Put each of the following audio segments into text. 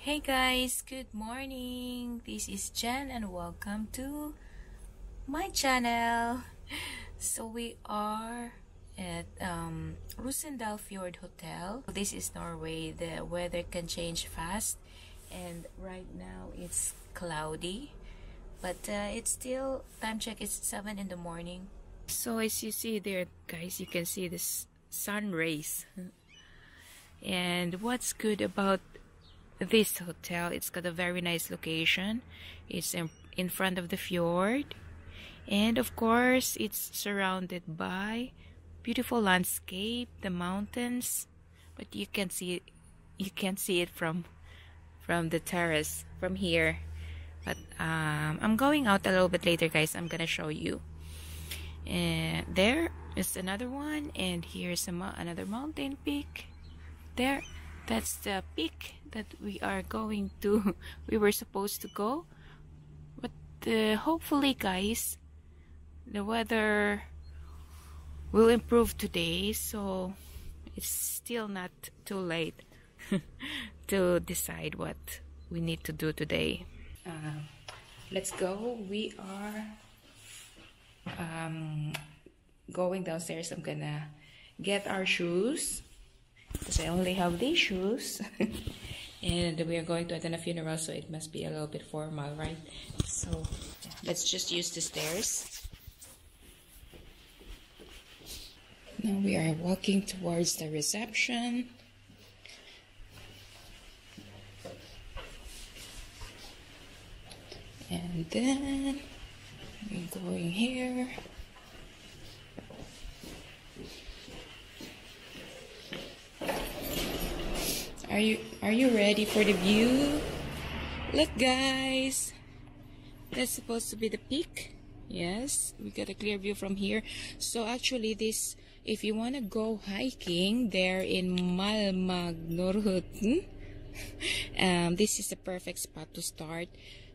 Hey guys, good morning. This is Jen and welcome to my channel. So we are at Rosendal Fjord Hotel. This is Norway. The weather can change fast and right now it's cloudy, but it's still time check is 7 in the morning. So as you see there guys, you can see this sun rays. And what's good about this hotel, it's got a very nice location. It's in front of the fjord, and of course it's surrounded by beautiful landscape, the mountains, but you can see it from the terrace from here. But I'm going out a little bit later guys. I'm gonna show you. And there is another one, and here's another mountain peak there. That's the peak that we are going to we were supposed to go, but hopefully guys, the weather will improve today, so it's still not too late to decide what we need to do today. Let's go. We are going downstairs. I'm gonna get our shoes because I only have these shoes. And we are going to attend a funeral, so it must be a little bit formal, right? So yeah, let's just use the stairs. Now we are walking towards the reception. And then we're going here. Are you ready for the view? Look guys, that's supposed to be the peak. Yes, we got a clear view from here. So actually this, if you want to go hiking there in Malmagnorhuten, this is the perfect spot to start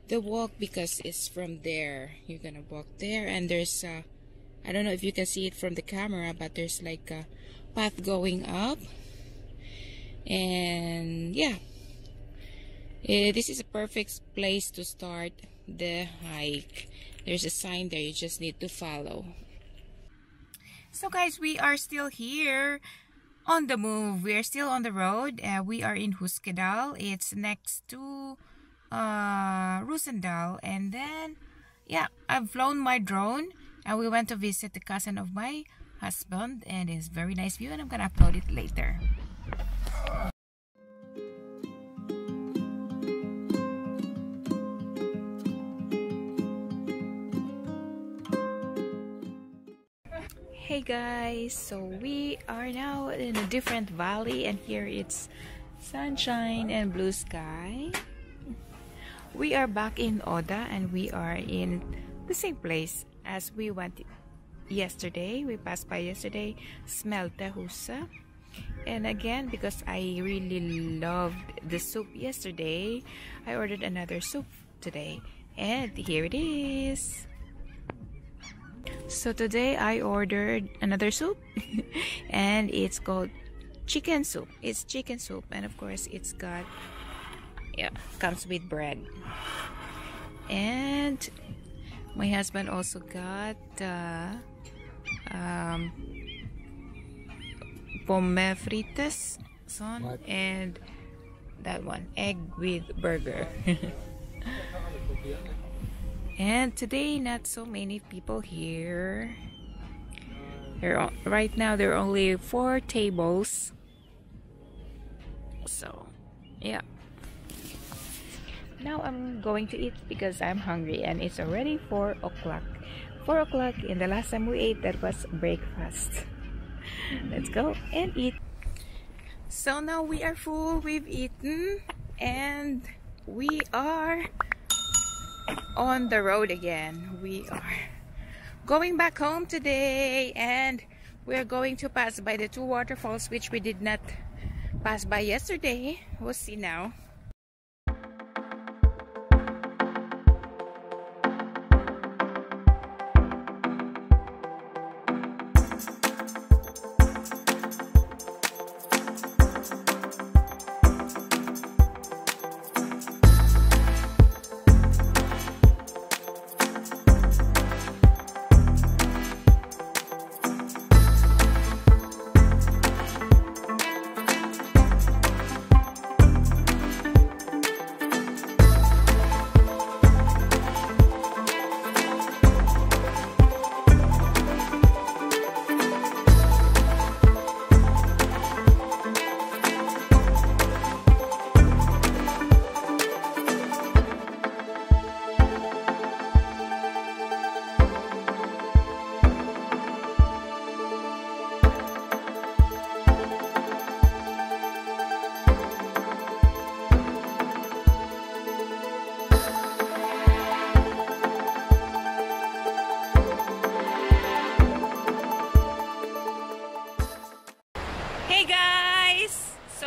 the walk, because it's from there. You're gonna walk there, and there's I don't know if you can see it from the camera, but there's like a path going up. And yeah, this is a perfect place to start the hike. There's a sign there, you just need to follow. So guys, we are still here on the move. We are still on the road. We are in Huskedal. It's next to Rosendal. And then yeah, I've flown my drone and we went to visit the cousin of my husband, and it's very nice view, and I'm gonna upload it later. Hey guys, so we are now in a different valley, and here it's sunshine and blue sky. We are back in Oda, and we are in the same place as we went yesterday. We passed by yesterday, Smeltehuset. And again, because I really loved the soup yesterday, I ordered another soup today, and here it is. So today I ordered another soup and it's called chicken soup. It's chicken soup, and of course it's got, yeah, comes with bread. And my husband also got pomme frites son, and that one, egg with burger. And today not so many people here. Right now there are only 4 tables. So yeah, now I'm going to eat because I'm hungry, and it's already 4 o'clock. 4 o'clock, and the last time we ate, that was breakfast. Let's go and eat. So now we are full, we've eaten, and we are on the road again. We are going back home today, and we're going to pass by the 2 waterfalls which we did not pass by yesterday. We'll see now.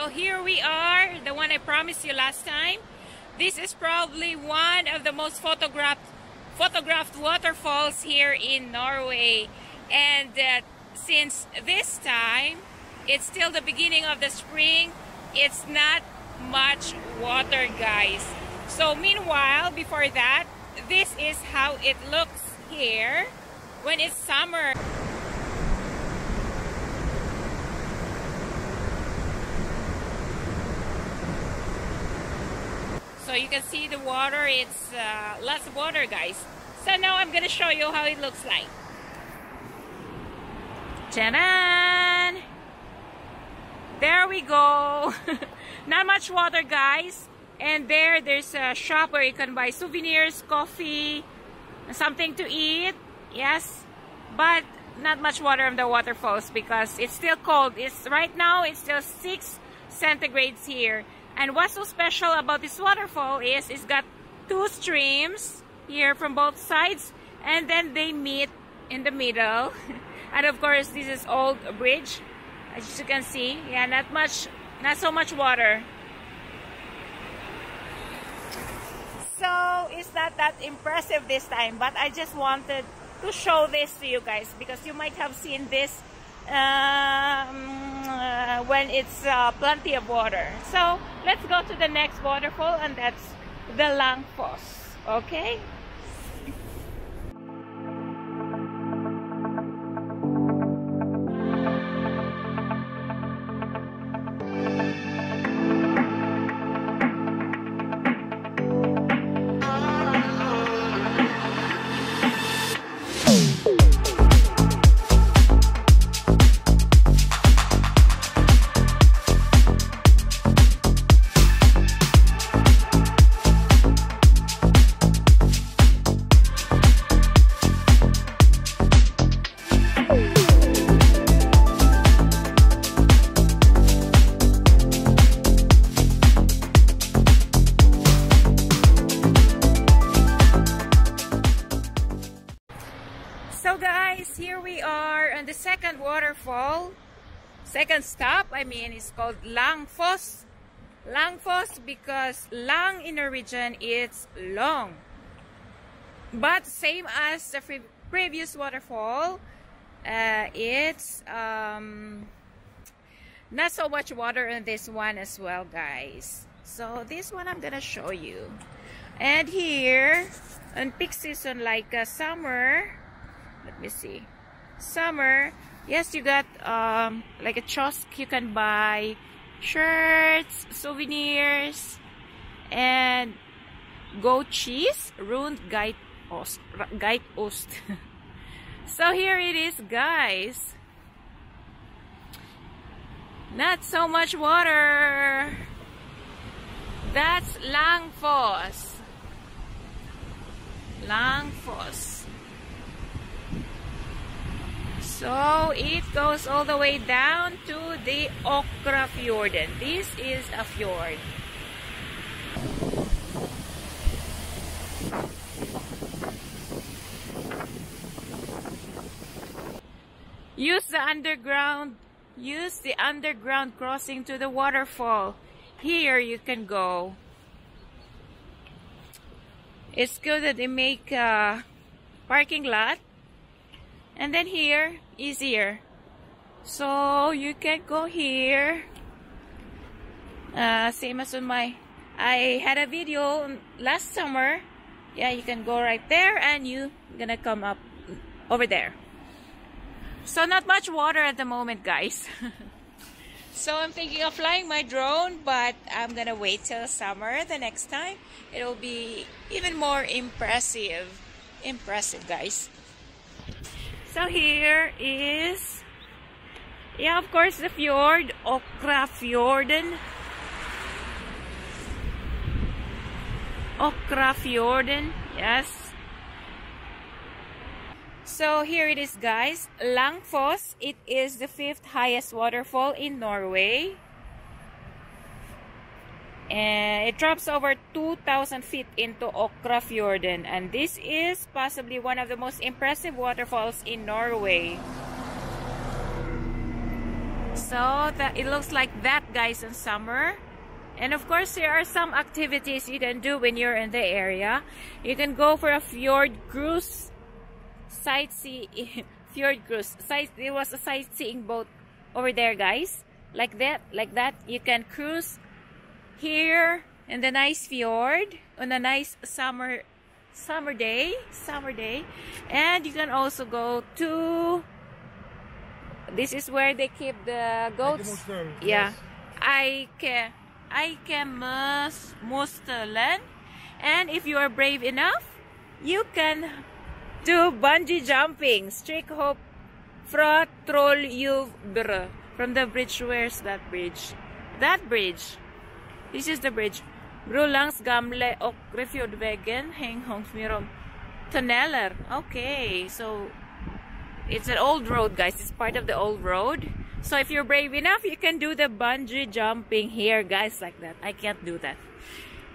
So here we are, the one I promised you last time. This is probably one of the most photographed waterfalls here in Norway. And since this time, it's still the beginning of the spring, it's not much water, guys. So meanwhile, before that, this is how it looks here when it's summer. So you can see the water, it's lots of water, guys. So now I'm gonna show you how it looks like. Ta-da! There we go. Not much water, guys. And there's a shop where you can buy souvenirs, coffee, something to eat. Yes, but not much water in the waterfalls because it's still cold. Right now it's still 6 centigrades here. And what's so special about this waterfall is it's got 2 streams here from both sides, and then they meet in the middle. And of course, this is old bridge, as you can see. Yeah, not so much water. So it's not that impressive this time, but I just wanted to show this to you guys because you might have seen this when it's plenty of water. So let's go to the next waterfall, and that's the Waterfalls. Okay. So guys, here we are on the second waterfall. Second stop, is called Waterfalls. Waterfalls because lang in Norwegian it's long. But same as the previous waterfall, it's not so much water in this one as well, guys. So this one I'm gonna show you. And here, on peak season like summer, let me see. Summer, yes, you got like a kiosk. You can buy shirts, souvenirs, and goat cheese, rund geitost. So here it is, guys. Not so much water. That's Waterfalls. Waterfalls. So it goes all the way down to the Waterfalls. This is a fjord. Use the underground crossing to the waterfall. Here you can go. It's good that they make a parking lot. And then here, easier. So you can go here. Same as on I had a video last summer. Yeah, you can go right there and you're gonna come up over there. So not much water at the moment, guys. So I'm thinking of flying my drone, but I'm gonna wait till summer the next time. It'll be even more impressive, guys. So here is, yeah, of course, the fjord, Waterfalls. Waterfalls, yes. So here it is, guys. Waterfalls. It is the 5th highest waterfall in Norway. And it drops over 2,000 feet into Waterfalls, and this is possibly one of the most impressive waterfalls in Norway. So that it looks like that, guys, in summer. And of course, there are some activities you can do when you're in the area. You can go for a fjord cruise, sightseeing. Fjord cruise. There was a sightseeing boat over there, guys. Like that. You can cruise here in the nice fjord on a nice summer day. And you can also go to. This is where they keep the goats. Yeah, Eikemusmustelen. And if you are brave enough, you can do bungee jumping. Strikhopp fra Trollhjul from the bridge. Where's that bridge? That bridge. This is the bridge. Bro langs gamle och refjordvägen hänghongsmyrom tunneler. Okay, so it's an old road, guys. It's part of the old road. So if you're brave enough, you can do the bungee jumping here, guys, like that. I can't do that.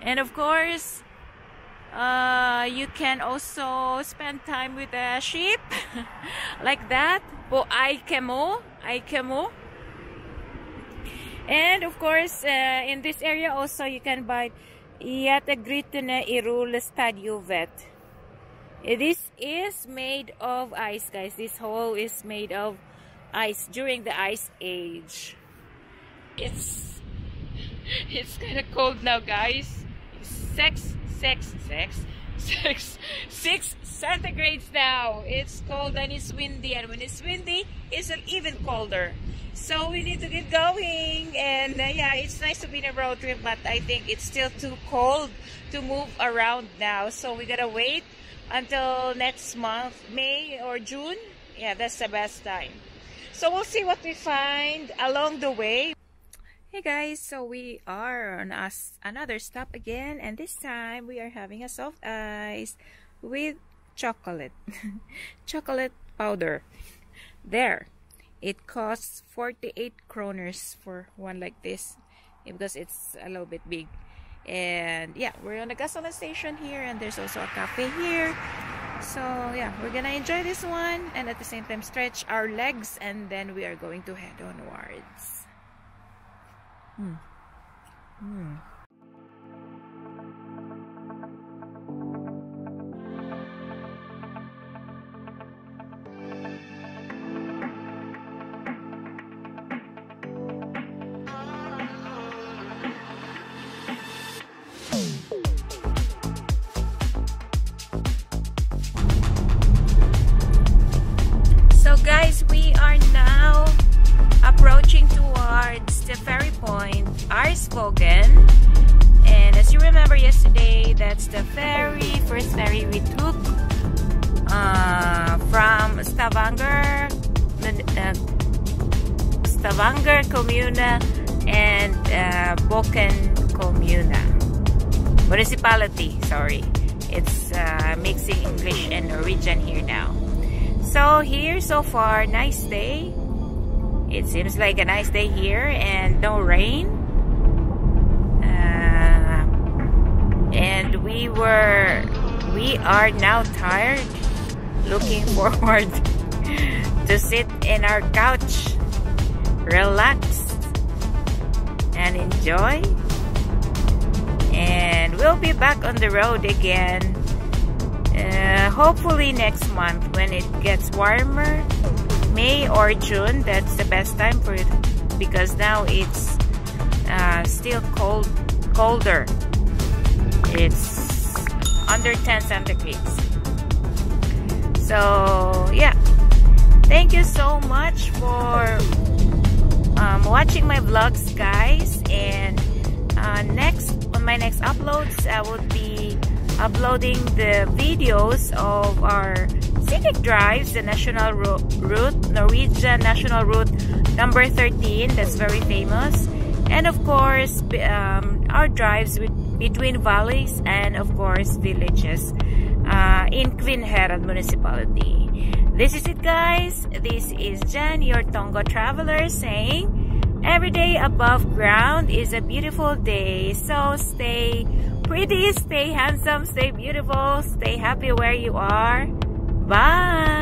And of course, you can also spend time with the sheep, like that. Po Aikemo. And of course, in this area also, you can buy Jättegrytene i Rullestadiovet. This is made of ice, guys. This hole is made of ice during the ice age. It's kind of cold now, guys. 6 centigrades now. It's cold and it's windy, and when it's windy, it's even colder. So we need to get going. And yeah, it's nice to be in a road trip, but I think it's still too cold to move around now. So we gotta wait until next month, May or June. Yeah, that's the best time. So we'll see what we find along the way. Hey guys, so we are on another stop again, and this time we are having a soft ice with chocolate chocolate powder. There, it costs 48 kroners for one like this, because it's a little bit big. And yeah, we're on a gasoline station here, and there's also a cafe here. So yeah, we're gonna enjoy this one and at the same time stretch our legs, and then we are going to head onwards. So guys, we are now approaching towards the ferry point, Arsvågen. And as you remember yesterday, that's the first ferry we took from Stavanger Kommune and Boken Kommune municipality. Sorry, it's mixing English and Norwegian here now. So here so far, nice day. It seems like a nice day here and no rain. And we are now tired, looking forward to sit in our couch, relax and enjoy. And we'll be back on the road again, hopefully next month when it gets warmer. May or June, that's the best time for it, because now it's still colder. It's under 10 centigrades. So yeah, thank you so much for watching my vlogs, guys. And on my next uploads, I will be uploading the videos of our scenic drives, the national route, Norwegian national route number 13, that's very famous, and of course our drives between valleys and of course villages in Kvinnherad municipality. This is it, guys. This is Jen, your Tonga traveler, saying every day above ground is a beautiful day. So stay pretty, stay handsome, stay beautiful, stay happy where you are. Bye!